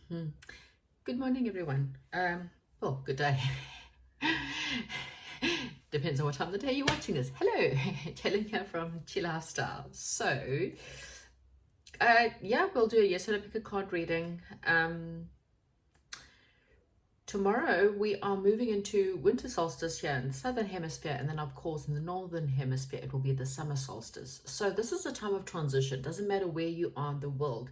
Hmm. Good morning, everyone. Well, good day. Depends on what time of the day you're watching this. Hello, Jolene here from Chill Lifestyle. So, yeah, we'll do a yes or no pick a card reading. Tomorrow we are moving into winter solstice here in the southern hemisphere, and then of course in the northern hemisphere it will be the summer solstice. So this is a time of transition. Doesn't matter where you are in the world.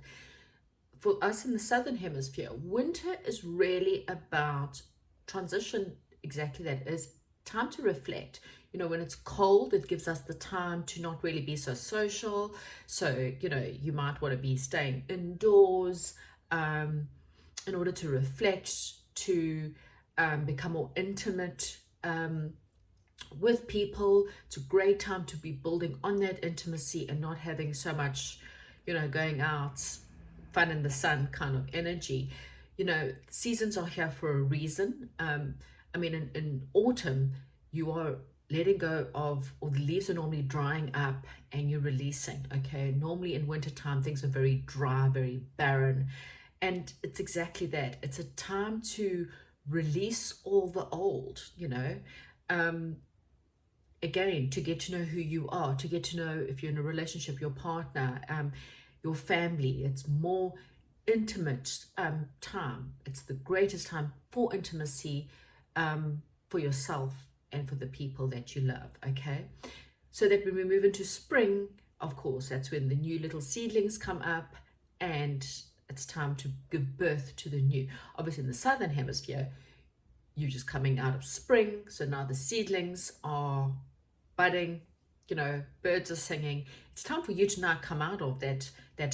For us in the southern hemisphere, winter is really about transition. Exactly, that is time to reflect. When it's cold, it gives us the time to not really be so social. So you might want to be staying indoors, in order to reflect, to become more intimate with people. It's a great time to be building on that intimacy and not having so much going out, fun in the sun kind of energy. Seasons are here for a reason. I mean, in autumn, you are letting go of, or the leaves are normally drying up and you're releasing. Okay, normally in wintertime, things are very dry, very barren. And it's exactly that. It's a time to release all the old, Um, again, to get to know who you are, to get to know, if you're in a relationship, your partner, your family. It's more intimate time. It's the greatest time for intimacy, for yourself and for the people that you love. Okay, so that when we move into spring, of course, that's when the new little seedlings come up, and it's time to give birth to the new. Obviously in the southern hemisphere, you're just coming out of spring, so now the seedlings are budding, birds are singing. It's time for you to now come out of that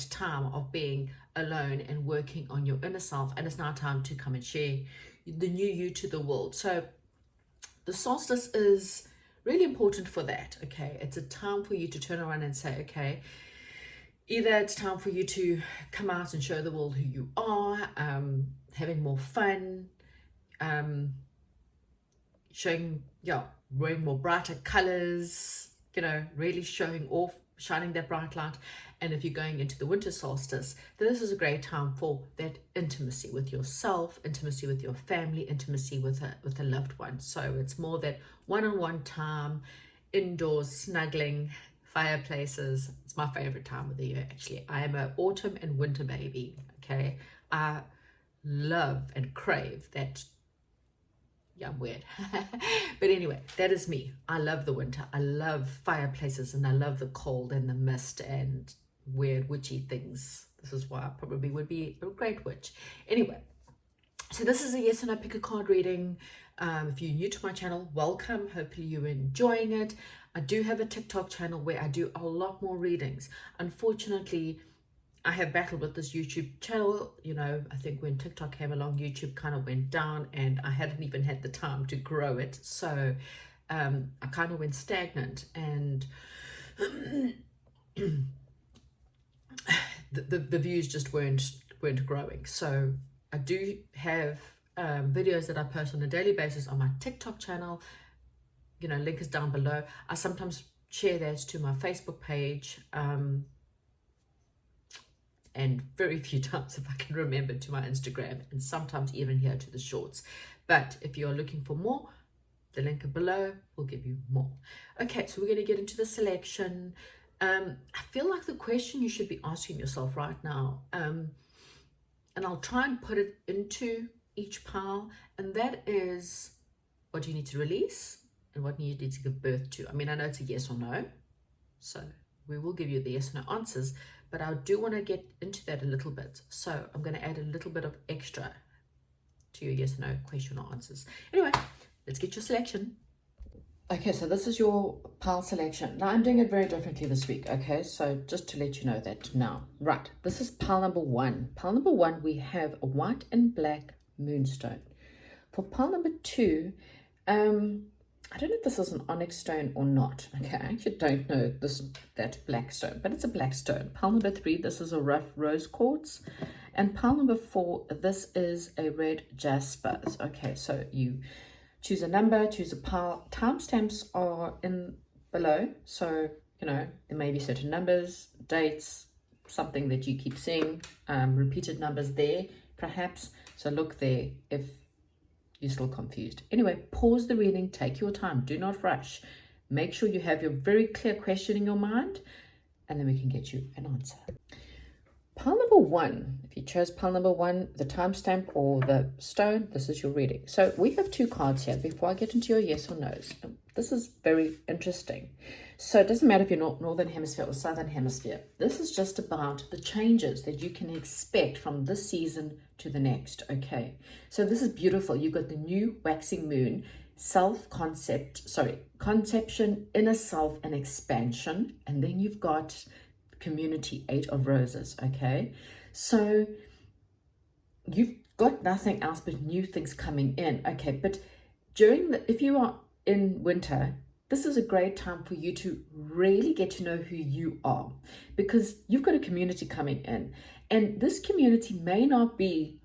time of being alone and working on your inner self, and it's now time to come and share the new you to the world. So the solstice is really important for that. Okay, it's a time for you to turn around and say, okay, either it's time for you to come out and show the world who you are, having more fun, showing, wearing more brighter colors, really showing off, shining that bright light. And if you're going into the winter solstice, this is a great time for that intimacy with yourself, intimacy with your family, intimacy with a loved one. So it's more that one-on-one time, indoors, snuggling, fireplaces. It's my favorite time of the year, actually. I am an autumn and winter baby. Okay, I love and crave that. Yeah, I'm weird. But anyway, that is me. I love the winter. I love fireplaces, and I love the cold and the mist and weird witchy things. This is why I probably would be a great witch. Anyway, so this is a yes and no pick a card reading. If you're new to my channel, welcome. Hopefully you're enjoying it. I do have a TikTok channel where I do a lot more readings. Unfortunately, I have battled with this YouTube channel. I think when TikTok came along, YouTube kind of went down, and I hadn't even had the time to grow it. So I kind of went stagnant, and the views just weren't growing. So I do have videos that I post on a daily basis on my TikTok channel. Link is down below. I sometimes share that to my Facebook page, and very few times, if I can remember, to my Instagram, and sometimes even here to the shorts. But if you're looking for more, the link below will give you more. Okay, so we're going to get into the selection. I feel like the question you should be asking yourself right now, and I'll try and put it into each pile, and that is, what do you need to release and what do you need to give birth to? I mean, I know it's a yes or no, so we will give you the yes or no answers, but I do want to get into that a little bit. So I'm going to add a little bit of extra to your yes or no question or answers. Anyway, let's get your selection. Okay, so this is your pile selection. Now I'm doing it very differently this week, okay? So just to let you know that now. Right, this is pile number one. Pile number one, we have a white and black moonstone. For pile number two, I don't know if this is an onyx stone or not. Okay, I actually don't know that black stone, but it's a black stone. Pile number three, this is a rough rose quartz. And pile number four, this is a red jasper. Okay, so you choose a number, choose a pile. Timestamps are in below, so there may be certain numbers, dates, something that you keep seeing, repeated numbers there, perhaps. So look there if you're still confused. Anyway, pause the reading, take your time, do not rush. Make sure you have your very clear question in your mind, and then we can get you an answer. Pile number 1, if you chose pile number 1, the timestamp or the stone, this is your reading. So we have 2 cards here before I get into your yes or no's. This is very interesting. So it doesn't matter if you're Northern Hemisphere or Southern Hemisphere. This is just about the changes that you can expect from this season to the next, okay? So this is beautiful. You've got the new waxing moon, conception, inner self, and expansion. And then you've got community, 8 of roses, okay? So you've got nothing else but new things coming in, okay? But if you are in winter, this is a great time for you to really get to know who you are, because you've got a community coming in, and this community may not be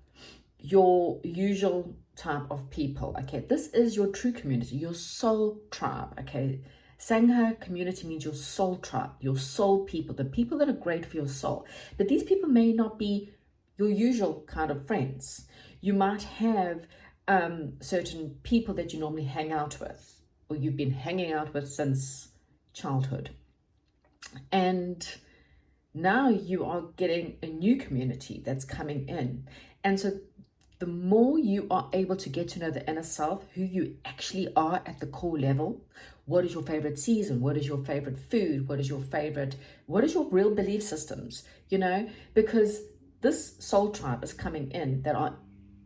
your usual type of people, okay? This is your true community, your soul tribe, okay? Sangha community means your soul tribe, your soul people, the people that are great for your soul. But these people may not be your usual kind of friends. You might have certain people that you normally hang out with, or you've been hanging out with since childhood. And now you are getting a new community that's coming in. And so the more you are able to get to know the inner self, who you actually are at the core level, what is your favorite season? What is your favorite food? What is your real belief systems? You know, because this soul tribe is coming in that are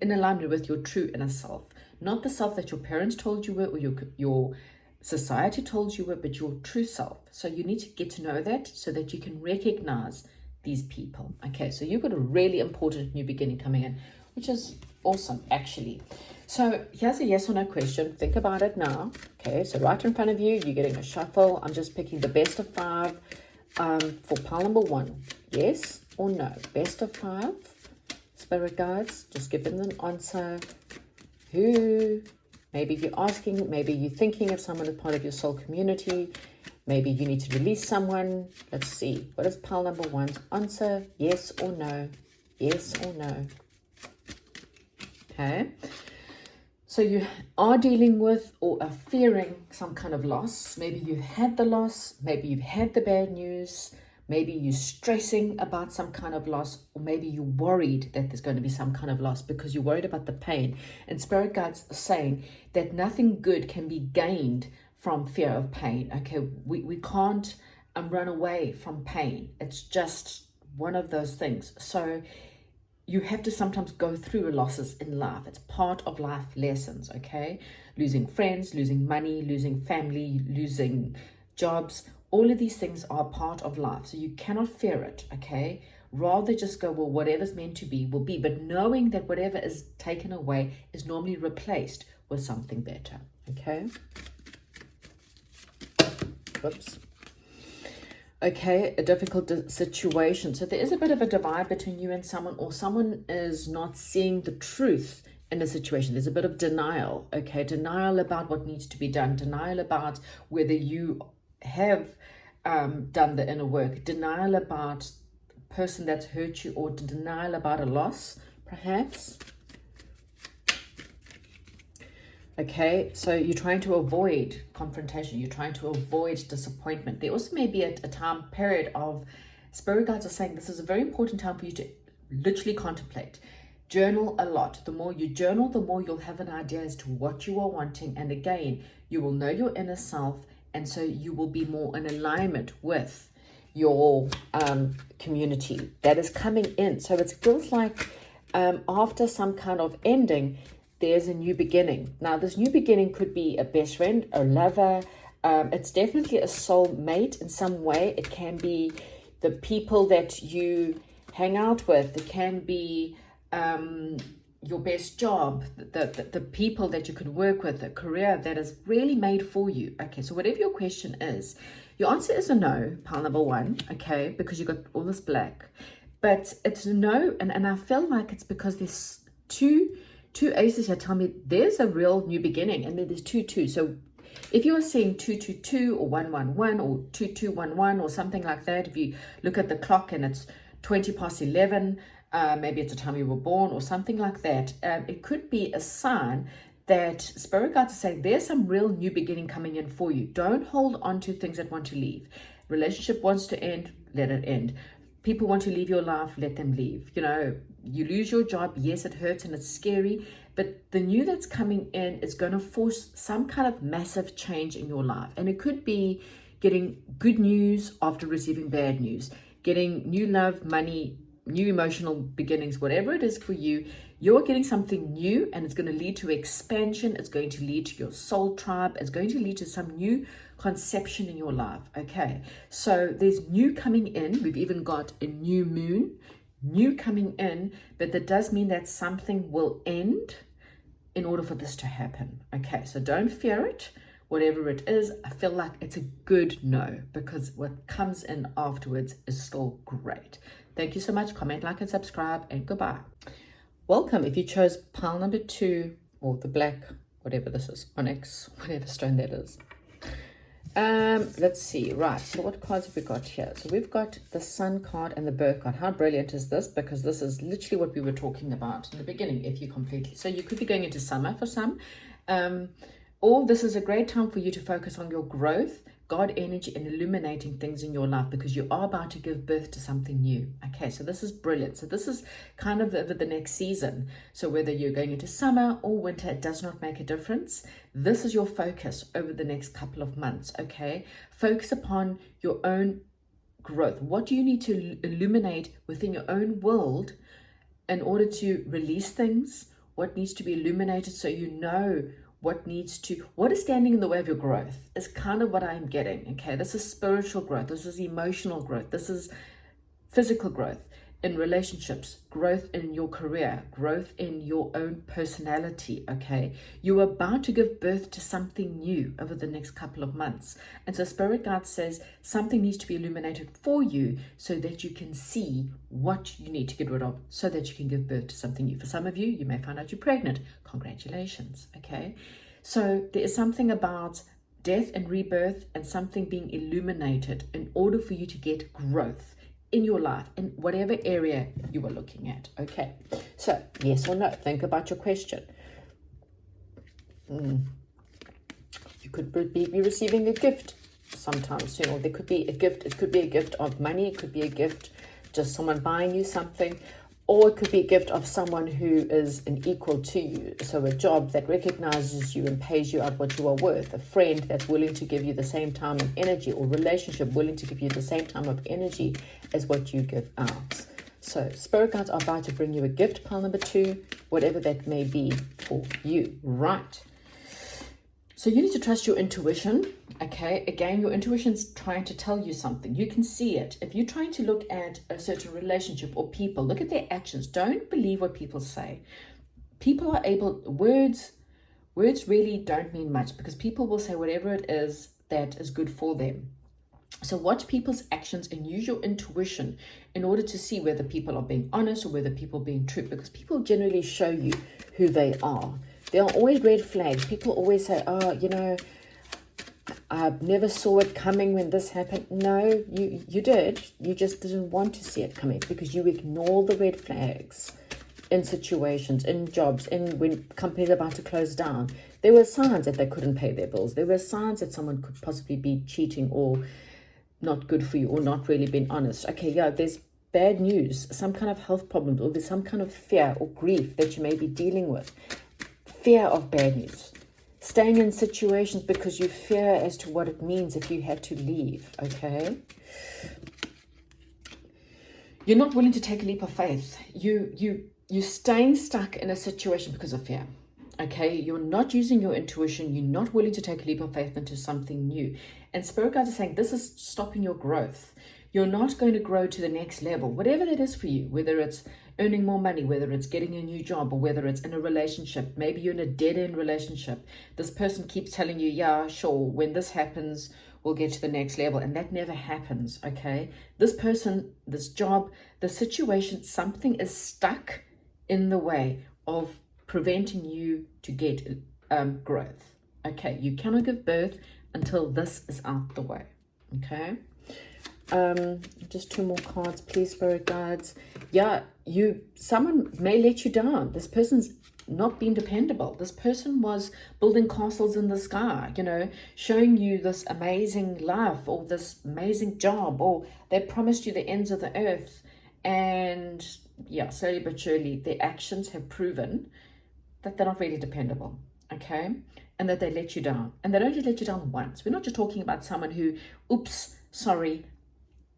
in alignment with your true inner self, not the self that your parents told you were, or your society told you were, but your true self. So you need to get to know that so that you can recognize these people. Okay, so you've got a really important new beginning coming in, which is awesome, actually. So here's a yes or no question. Think about it now. Okay, so right in front of you, you're getting a shuffle. I'm just picking the best of 5 for pile number 1. Yes or no? Best of 5. Spirit guides, just give them an answer. Who? Maybe you're asking, maybe you're thinking of someone as part of your soul community. Maybe you need to release someone. Let's see. What is pile number 1's answer? Yes or no? Yes or no? Okay. So you are dealing with or are fearing some kind of loss. Maybe you had the loss. Maybe you've had the bad news. Maybe you're stressing about some kind of loss, or maybe you're worried that there's going to be some kind of loss because you're worried about the pain. And spirit guides are saying that nothing good can be gained from fear of pain. Okay, we can't run away from pain. It's just one of those things. So you have to sometimes go through losses in life. It's part of life lessons, okay? Losing friends, losing money, losing family, losing jobs. All of these things are part of life. So you cannot fear it, okay? Rather just go, well, whatever's meant to be will be. But knowing that whatever is taken away is normally replaced with something better, okay? Whoops. Okay, a difficult situation. So there is a bit of a divide between you and someone, or someone is not seeing the truth in the situation. There's a bit of denial, okay? Denial about what needs to be done. Denial about whether you have done the inner work. Denial about the person that's hurt you, or denial about a loss, perhaps. Okay, so you're trying to avoid confrontation. You're trying to avoid disappointment. There also may be a time period of, spirit guides are saying this is a very important time for you to literally contemplate. Journal a lot. The more you journal, the more you'll have an idea as to what you are wanting. And again, you will know your inner self. And so you will be more in alignment with your community that is coming in. So it feels like after some kind of ending, there's a new beginning. Now, this new beginning could be a best friend, a lover. It's definitely a soul mate in some way. It can be the people that you hang out with. It can be your best job, the people that you could work with, a career that is really made for you. Okay, so whatever your question is, your answer is a no, pile number 1, okay, because you got all this black. But it's a no, and I feel like it's because there's two aces here tell me there's a real new beginning, and then there's 2 So if you are seeing 2 or 1 or 2 or something like that, if you look at the clock and it's 20 past 11, maybe it's the time you were born or something like that. It could be a sign that Spirit Guides are saying there's some real new beginning coming in for you. Don't hold on to things that want to leave. Relationship wants to end, let it end. People want to leave your life, let them leave. You know, you lose your job, yes, it hurts and it's scary, but the new that's coming in is going to force some kind of massive change in your life. And it could be getting good news after receiving bad news, getting new love, money, new emotional beginnings, whatever it is for you. You're getting something new, and it's going to lead to expansion. It's going to lead to your soul tribe. It's going to lead to some new conception in your life. Okay, so there's new coming in. We've even got a new moon, new coming in, but that does mean that something will end in order for this to happen. Okay, so don't fear it. Whatever it is, I feel like it's a good no, because what comes in afterwards is still great. Thank you so much. Comment, like, and subscribe, and goodbye. Welcome if you chose pile number 2, or the black, whatever this is, onyx, whatever stone that is. Let's see. Right, so what cards have we got here? So we've got the Sun card and the Birth card. How brilliant is this? Because this is literally what we were talking about in the beginning, if you completely. So you could be going into summer for some. Or this is a great time for you to focus on your growth, God energy, and illuminating things in your life, because you are about to give birth to something new. Okay, so this is brilliant. So this is kind of the next season. So whether you're going into summer or winter, it does not make a difference. This is your focus over the next couple of months. Okay, focus upon your own growth. What do you need to illuminate within your own world in order to release things? What needs to be illuminated so you know what is standing in the way of your growth is kind of what I'm getting. Okay, this is spiritual growth, this is emotional growth, this is physical growth in relationships, growth in your career, growth in your own personality. Okay, you are about to give birth to something new over the next couple of months, and so Spirit Guide says something needs to be illuminated for you so that you can see what you need to get rid of so that you can give birth to something new. For some of you, you may find out you're pregnant. Congratulations. Okay, so there is something about death and rebirth and something being illuminated in order for you to get growth in your life, in whatever area you are looking at. Okay, so yes or no, think about your question. You could be receiving a gift sometime soon, or there could be a gift. It could be a gift of money, it could be a gift just someone buying you something, or it could be a gift of someone who is an equal to you. So a job that recognizes you and pays you out what you are worth, a friend that's willing to give you the same time and energy, or relationship willing to give you the same time of energy as what you give out. So Spirit Guides are about to bring you a gift, pile number 2, whatever that may be for you. Right. So you need to trust your intuition. Okay, again, your intuition's trying to tell you something. You can see it. If you're trying to look at a certain relationship or people, look at their actions. Don't believe what people say. People are able, words really don't mean much, because people will say whatever it is that is good for them. So watch people's actions and use your intuition in order to see whether people are being honest or whether people are being true, because people generally show you who they are. There are always red flags. People always say, oh, you know, I never saw it coming when this happened. No, you did. You just didn't want to see it coming because you ignore the red flags in situations, in jobs, in when companies are about to close down. There were signs that they couldn't pay their bills. There were signs that someone could possibly be cheating or not good for you or not really being honest. Okay, yeah, there's bad news, some kind of health problems, or there's some kind of fear or grief that you may be dealing with. Fear of bad news. Staying in situations because you fear as to what it means if you had to leave, okay? You're not willing to take a leap of faith. You're staying stuck in a situation because of fear, okay? You're not using your intuition. You're not willing to take a leap of faith into something new. And Spirit Guides are saying this is stopping your growth. You're not going to grow to the next level, whatever that is for you, whether it's earning more money, whether it's getting a new job, or whether it's in a relationship. Maybe you're in a dead-end relationship. This person keeps telling you, yeah, sure, when this happens, we'll get to the next level. And that never happens, okay? This person, this job, the situation, something is stuck in the way of preventing you to get growth, okay? You cannot give birth until this is out the way, okay? Just two more cards, please, spirit guides. Yeah, someone may let you down. This person's not been dependable. This person was building castles in the sky, showing you this amazing life or this amazing job, or they promised you the ends of the earth. And yeah, slowly but surely, their actions have proven that they're not really dependable, okay? And that they let you down. And they don't just let you down once. We're not just talking about someone who, oops, sorry,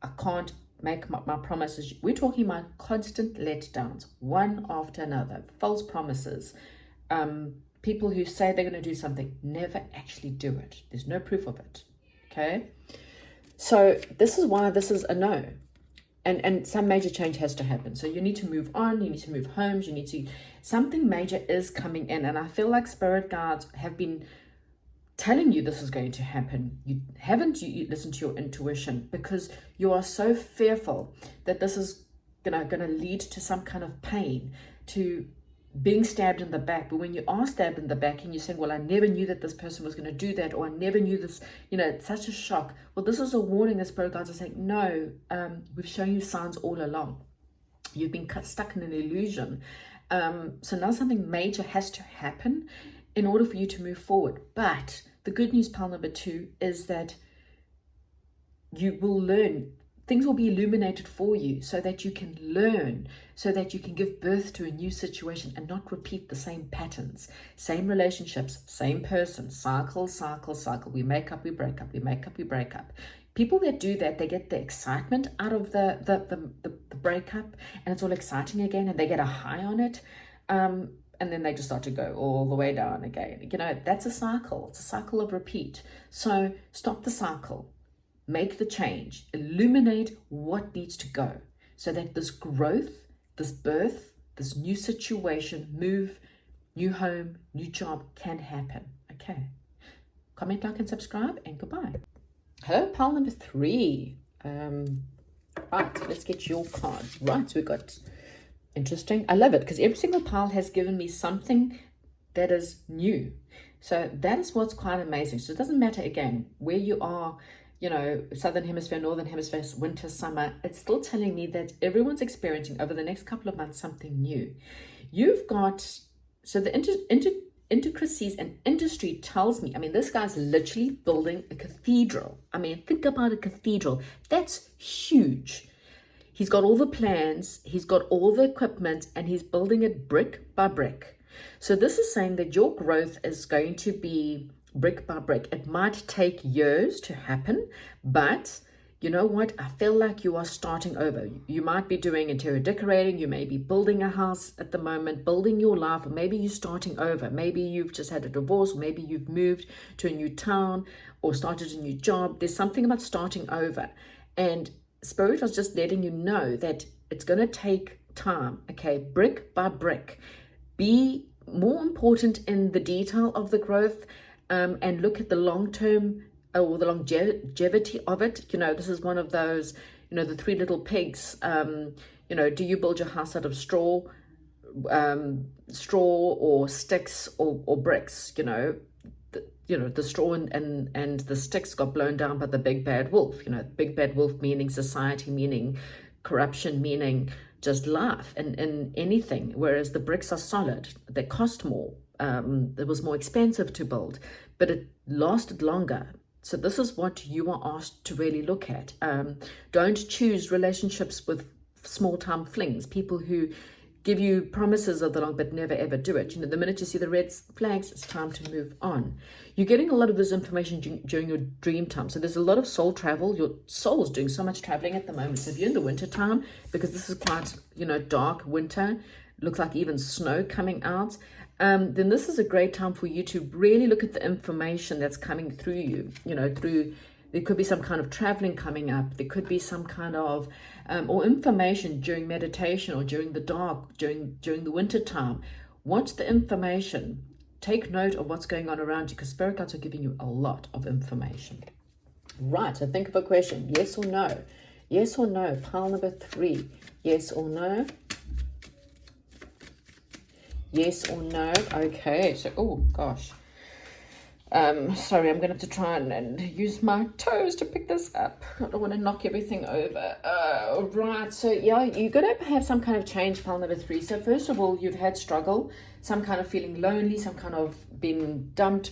I can't make my promises. We're talking about constant letdowns, one after another, false promises. People who say they're going to do something, never actually do it. There's no proof of it, okay? So this is why this is a no. And some major change has to happen. So you need to move on, you need to move homes, something major is coming in. And I feel like spirit guides have been telling you this is going to happen. You haven't listened to your intuition because you are so fearful that this is going to lead to some kind of pain, to being stabbed in the back. But when you are stabbed in the back and you're saying, well, I never knew that this person was going to do that, or I never knew this, it's such a shock. Well, this is a warning that spirit guides are saying, no, we've shown you signs all along. You've been stuck in an illusion. So now something major has to happen in order for you to move forward. But the good news, pile number 2, is that you will learn. Things will be illuminated for you so that you can learn, so that you can give birth to a new situation and not repeat the same patterns, same relationships, same person, cycle, cycle, cycle. We make up, we break up, we make up, we break up. People that do that, they get the excitement out of the breakup, and it's all exciting again, and they get a high on it. And then they just start to go all the way down again. That's a cycle. It's a cycle of repeat. So stop the cycle. Make the change. Illuminate what needs to go so that this growth, this birth, this new situation, move, new home, new job can happen. Okay. Comment, like, and subscribe, and goodbye. Hello, pile number 3. Right, let's get your cards. Right, so we've got... Interesting. I love it because every single pile has given me something that is new. So that is what's quite amazing. So it doesn't matter, again, where you are, Southern Hemisphere, Northern Hemisphere, winter, summer. It's still telling me that everyone's experiencing over the next couple of months something new. You've got, so the intricacies and industry tells me, this guy's literally building a cathedral. Think about a cathedral. That's huge. He's got all the plans, he's got all the equipment, and he's building it brick by brick. So this is saying that your growth is going to be brick by brick. It might take years to happen, but you know what? I feel like you are starting over. You might be doing interior decorating, you may be building a house at the moment, building your life, or maybe you're starting over. Maybe you've just had a divorce, or maybe you've moved to a new town or started a new job. There's something about starting over. And Spirit was just letting you know that it's going to take time, okay? Brick by brick. Be more important in the detail of the growth, and look at the long-term or the longevity of it. This is one of those, the 3 little pigs. Do you build your house out of straw or sticks or bricks? The straw and the sticks got blown down by the big bad wolf. Big bad wolf meaning society, meaning corruption, meaning just life and anything. Whereas the bricks are solid. They cost more. It was more expensive to build, but it lasted longer. So this is what you are asked to really look at. Don't choose relationships with small-time flings, people who give you promises of the long but never ever do it. The minute you see the red flags, it's time to move on. You're getting a lot of this information during your dream time. So there's a lot of soul travel. Your soul's doing so much traveling at the moment. So if you're in the winter time, because this is quite, dark winter, looks like even snow coming out, then this is a great time for you to really look at the information that's coming through you, there could be some kind of traveling coming up. There could be some kind of, or information during meditation or during the dark, during the winter time. Watch the information. Take note of what's going on around you, because spirit guides are giving you a lot of information. Right, so think of a question. Yes or no? Yes or no? Pile number 3. Yes or no? Yes or no? Okay, so, oh gosh. Sorry, I'm gonna have to try and use my toes to pick this up. I don't want to knock everything over. Right, so yeah, you're gonna have some kind of change, pile number 3. So first of all, you've had struggle, some kind of feeling lonely, some kind of being dumped,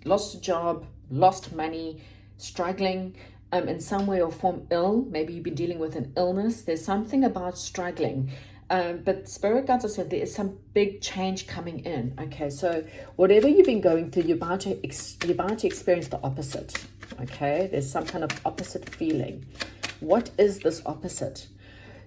lost a job, lost money, struggling, in some way or form, ill. Maybe you've been dealing with an illness. There's something about struggling. But spirit guides have said there is some big change coming in. Okay, so whatever you've been going through, you're about to experience the opposite. Okay, there's some kind of opposite feeling. What is this opposite?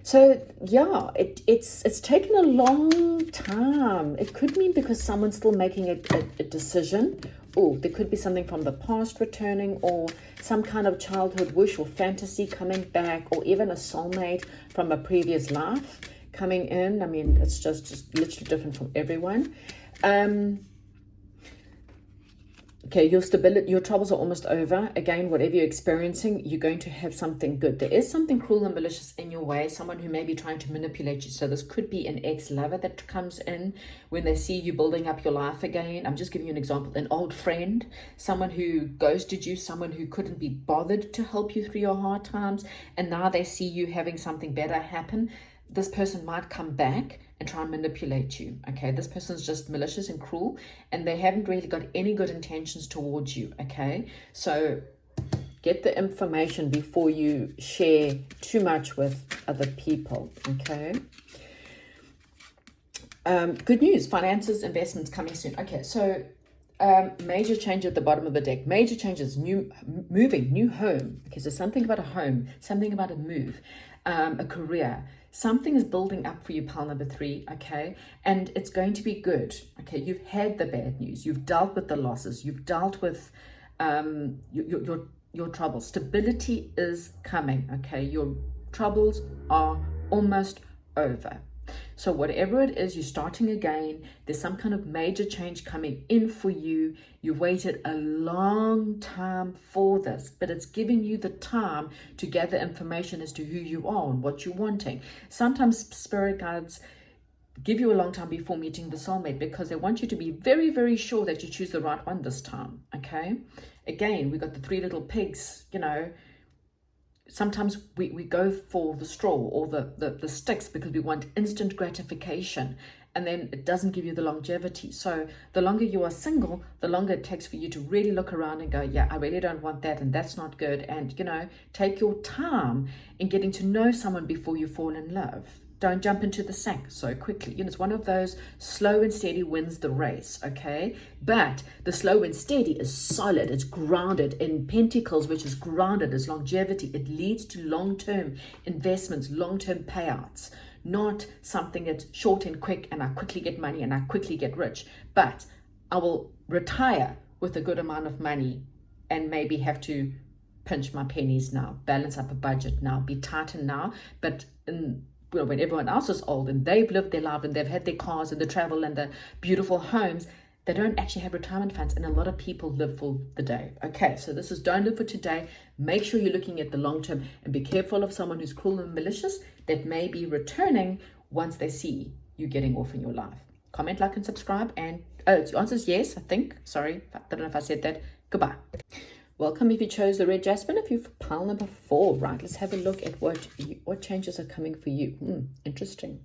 So yeah, it's taken a long time. It could mean because someone's still making a decision. Oh, there could be something from the past returning, or some kind of childhood wish or fantasy coming back, or even a soulmate from a previous life coming in. I mean, it's just literally different from everyone. Okay, your stability, your troubles are almost over. Again, whatever you're experiencing, you're going to have something good. There is something cruel and malicious in your way, someone who may be trying to manipulate you. So this could be an ex-lover that comes in when they see you building up your life again. I'm just giving you an example. An old friend, someone who ghosted you, someone who couldn't be bothered to help you through your hard times, and now they see you having something better happen. This person might come back and try and manipulate you. Okay, this person's just malicious and cruel, and they haven't really got any good intentions towards you. Okay, so get the information before you share too much with other people. Okay, good news, finances, investments coming soon. Okay, so major change at the bottom of the deck. Major changes, moving, new home. Okay, so something about a home, something about a move, a career. Something is building up for you, pile number 3, okay? And it's going to be good, okay? You've had the bad news. You've dealt with the losses. You've dealt with your troubles. Stability is coming, okay? Your troubles are almost over. So whatever it is, you're starting again. There's some kind of major change coming in for you. You've waited a long time for this, but it's giving you the time to gather information as to who you are and what you're wanting. Sometimes spirit guides give you a long time before meeting the soulmate because they want you to be very, very sure that you choose the right one this time, okay? Again, we got the 3 little pigs, you know. Sometimes we go for the straw or the sticks because we want instant gratification, and then it doesn't give you the longevity. So the longer you are single, the longer it takes for you to really look around and go, yeah, I really don't want that, and that's not good. And, you know, take your time in getting to know someone before you fall in love. Don't jump into the sack so quickly. You know, it's one of those slow and steady wins the race, okay? But the slow and steady is solid. It's grounded in pentacles, which is grounded as longevity. It leads to long-term investments, long-term payouts, not something that's short and quick and I quickly get money and I quickly get rich. But I will retire with a good amount of money and maybe have to pinch my pennies now, balance up a budget now, be tighter now, but when everyone else is old and they've lived their life and they've had their cars and the travel and the beautiful homes, they don't actually have retirement funds, and a lot of people live for the day. Okay, so this is don't live for today. Make sure you're looking at the long term and be careful of someone who's cruel and malicious that may be returning once they see you getting off in your life. Comment, like, and subscribe. And the answer is yes, I think. Sorry, I don't know if I said that. Goodbye. Welcome if you chose the red jasmine. If you've pile number 4, right, let's have a look at what changes are coming for you. Interesting.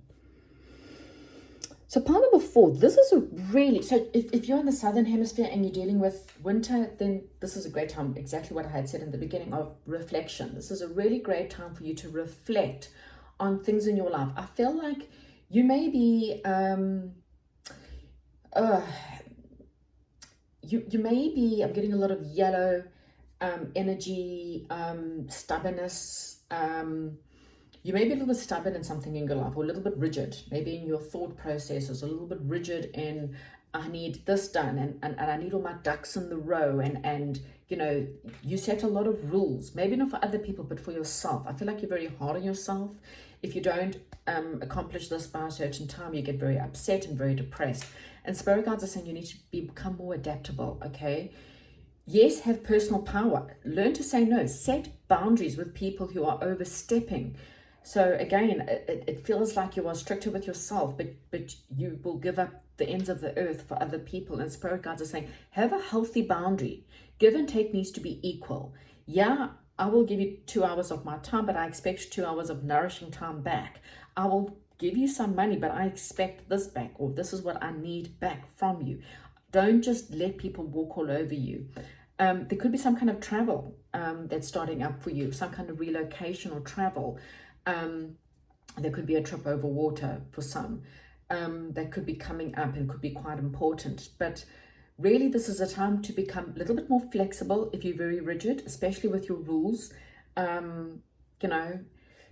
So pile number 4, this is a really, so if you're in the southern hemisphere and you're dealing with winter, then this is a great time, exactly what I had said in the beginning, of reflection. This is a really great time for you to reflect on things in your life. I feel like you may be, you may be, I'm getting a lot of yellow, energy, stubbornness. You may be a little bit stubborn in something in your life, or a little bit rigid, maybe in your thought processes, a little bit rigid in, I need this done, and I need all my ducks in the row, and you know, you set a lot of rules, maybe not for other people, but for yourself. I feel like you're very hard on yourself. If you don't accomplish this by a certain time, you get very upset and very depressed. And spirit guides are saying you need to become more adaptable, okay? Yes, have personal power. Learn to say no. Set boundaries with people who are overstepping. So again, it feels like you are stricter with yourself, but you will give up the ends of the earth for other people. And spirit guides are saying, have a healthy boundary. Give and take needs to be equal. Yeah, I will give you 2 hours of my time, but I expect 2 hours of nourishing time back. I will give you some money, but I expect this back, or this is what I need back from you. Don't just let people walk all over you. There could be some kind of travel that's starting up for you, some kind of relocation or travel. There could be a trip over water for some that could be coming up and could be quite important. But really, this is a time to become a little bit more flexible if you're very rigid, especially with your rules. You know,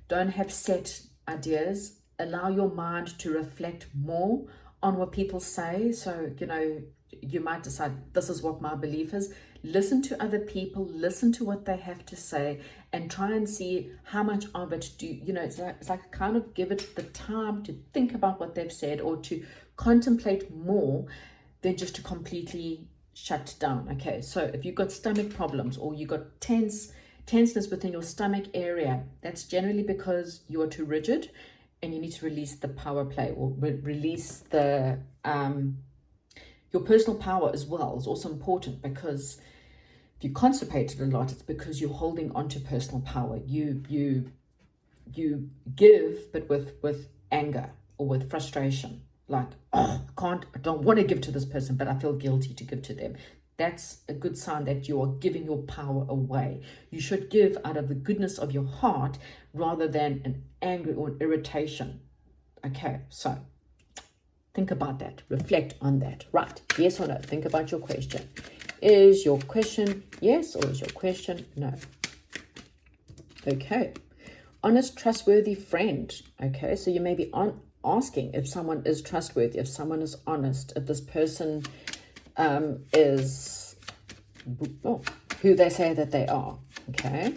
don't have set ideas. Allow your mind to reflect more on what people say. So, you know, you might decide this is what my belief is. Listen to other people, listen to what they have to say, and try and see how much of it do you know, it's like kind of give it the time to think about what they've said, or to contemplate more than just to completely shut down. Okay, so if you've got stomach problems, or you've got tenseness within your stomach area, that's generally because you are too rigid, and you need to release the power play, or release the your personal power as well is also important, because if you constipated a lot, it's because you're holding on to personal power. You give, but with anger or with frustration, like, oh, I don't want to give to this person, but I feel guilty to give to them. That's a good sign that you are giving your power away. You should give out of the goodness of your heart rather than an anger or an irritation. Okay, so think about that. Reflect on that. Right. Yes or no? Think about your question. Is your question yes, or is your question no? Okay. Honest, trustworthy friend. Okay, so you may be asking if someone is trustworthy, if someone is honest, if this person is who they say that they are. Okay.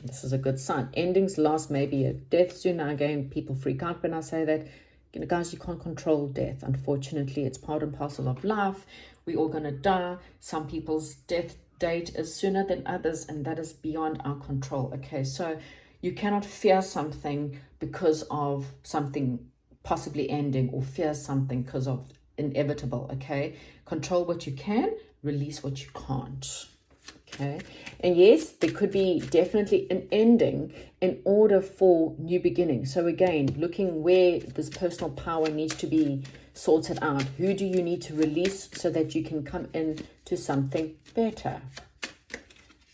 This is a good sign. Endings, loss, maybe a death soon. Now again, people freak out when I say that. You know, guys, you can't control death. Unfortunately, it's part and parcel of life. We're all going to die. Some people's death date is sooner than others, and that is beyond our control. Okay, so you cannot fear something because of something possibly ending, or fear something because of inevitable. Okay, control what you can, release what you can't. Okay, and yes, there could be definitely an ending in order for new beginnings. So again, looking where this personal power needs to be sorted out. Who do you need to release so that you can come in to something better?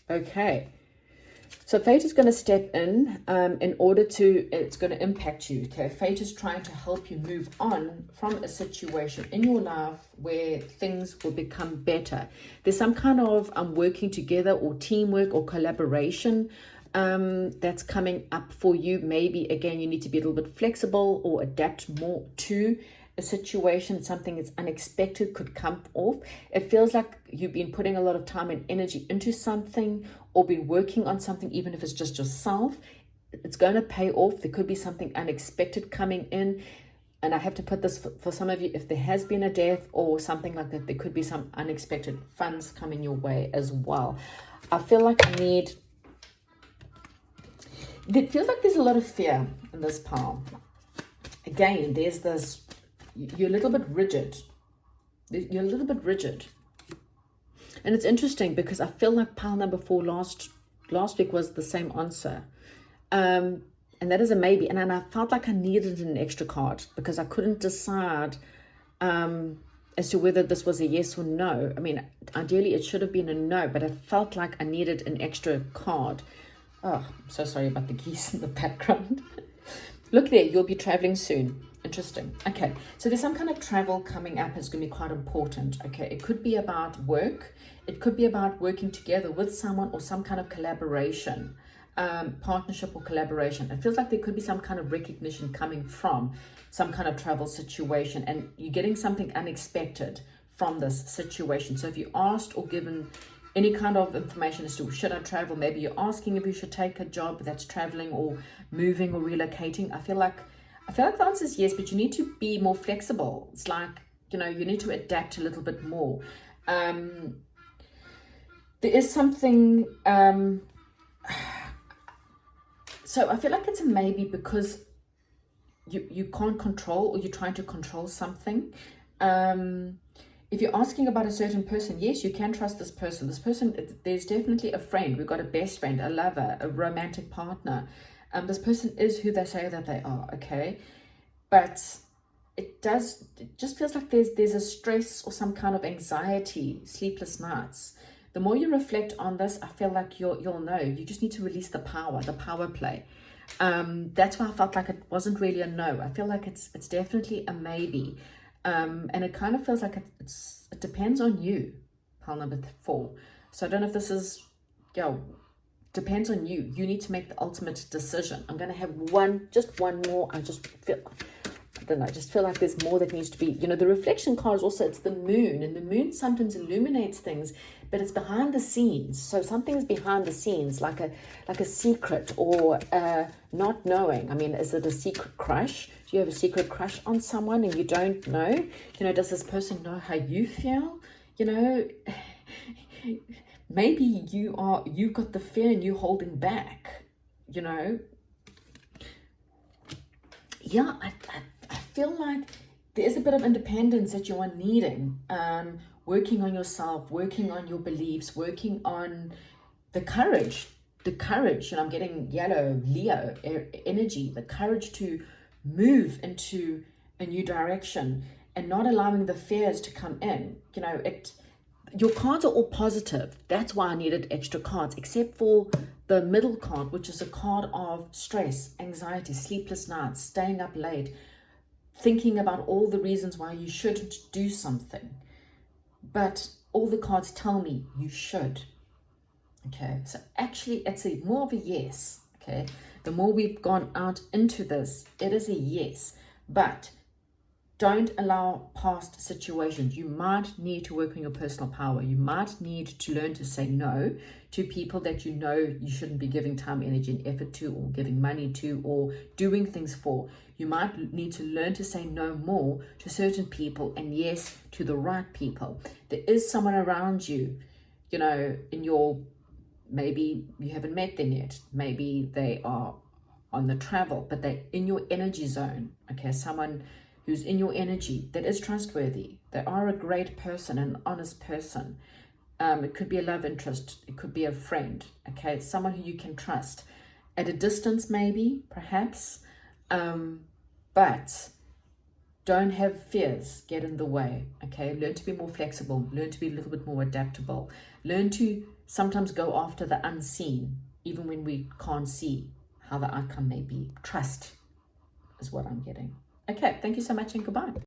Okay, so fate is going to step in order to, it's going to impact you. Okay, fate is trying to help you move on from a situation in your life where things will become better. There's some kind of working together, or teamwork, or collaboration that's coming up for you. Maybe again, you need to be a little bit flexible or adapt more to a situation. Something that's unexpected could come off. It feels like you've been putting a lot of time and energy into something, or been working on something, even if it's just yourself. It's going to pay off. There could be something unexpected coming in. And I have to put this for some of you, if there has been a death or something like that, there could be some unexpected funds coming your way as well. I feel like it feels like there's a lot of fear in this pile. Again, there's this, you're a little bit rigid. You're a little bit rigid. And it's interesting because I feel like pile number 4 last week was the same answer. And that is a maybe. And then I felt like I needed an extra card because I couldn't decide as to whether this was a yes or no. I mean, ideally it should have been a no, but I felt like I needed an extra card. Oh, I'm so sorry about the geese in the background. Look there, you'll be traveling soon. Interesting. Okay, so there's some kind of travel coming up. It's going to be quite important. Okay, it could be about work. It could be about working together with someone, or some kind of collaboration, partnership or collaboration. It feels like there could be some kind of recognition coming from some kind of travel situation, and you're getting something unexpected from this situation. So if you asked or given any kind of information as to should I travel, maybe you're asking if you should take a job that's traveling or moving or relocating. I feel like the answer is yes, but you need to be more flexible. It's like, you know, you need to adapt a little bit more. So So I feel like it's a maybe because you can't control, or you're trying to control something. If you're asking about a certain person, yes, you can trust this person. This person, there's definitely a friend. We've got a best friend, a lover, a romantic partner. This person is who they say that they are, okay? But it just feels like there's a stress or some kind of anxiety, sleepless nights. The more you reflect on this, I feel like you'll know. You just need to release the power play. That's why I felt like it wasn't really a no. I feel like it's definitely a maybe. And it kind of feels like it depends on you, pile number 4. So I don't know if this is, depends on you. You need to make the ultimate decision. I'm going to have just one more. I don't know, I just feel like there's more that needs to be, the reflection card is also, it's the moon, and the moon sometimes illuminates things, but it's behind the scenes. So something's behind the scenes, like a secret, or not knowing. I mean, is it a secret crush? Do you have a secret crush on someone and you don't know? Does this person know how you feel? Maybe you've got the fear and you're holding back, Yeah, I feel like there is a bit of independence that you are needing. Working on yourself, working on your beliefs, working on the courage. I'm getting yellow Leo energy, the courage to move into a new direction and not allowing the fears to come in. Your cards are all positive. That's why I needed extra cards, except for the middle card, which is a card of stress, anxiety, sleepless nights, staying up late, thinking about all the reasons why you shouldn't do something. But all the cards tell me you should. Okay, so actually it's more of a yes. Okay, the more we've gone out into this, it is a yes. But don't allow past situations. You might need to work on your personal power. You might need to learn to say no to people that you shouldn't be giving time, energy, and effort to, or giving money to, or doing things for. You might need to learn to say no more to certain people and yes to the right people. There is someone around you, maybe you haven't met them yet. Maybe they are on the travel, but they're in your energy zone. Okay, someone who's in your energy that is trustworthy. They are a great person, an honest person. It could be a love interest. It could be a friend. Okay, someone who you can trust. At a distance, maybe, perhaps. But don't have fears get in the way. Okay, learn to be more flexible. Learn to be a little bit more adaptable. Learn to sometimes go after the unseen, even when we can't see how the outcome may be. Trust is what I'm getting. Okay, thank you so much and goodbye.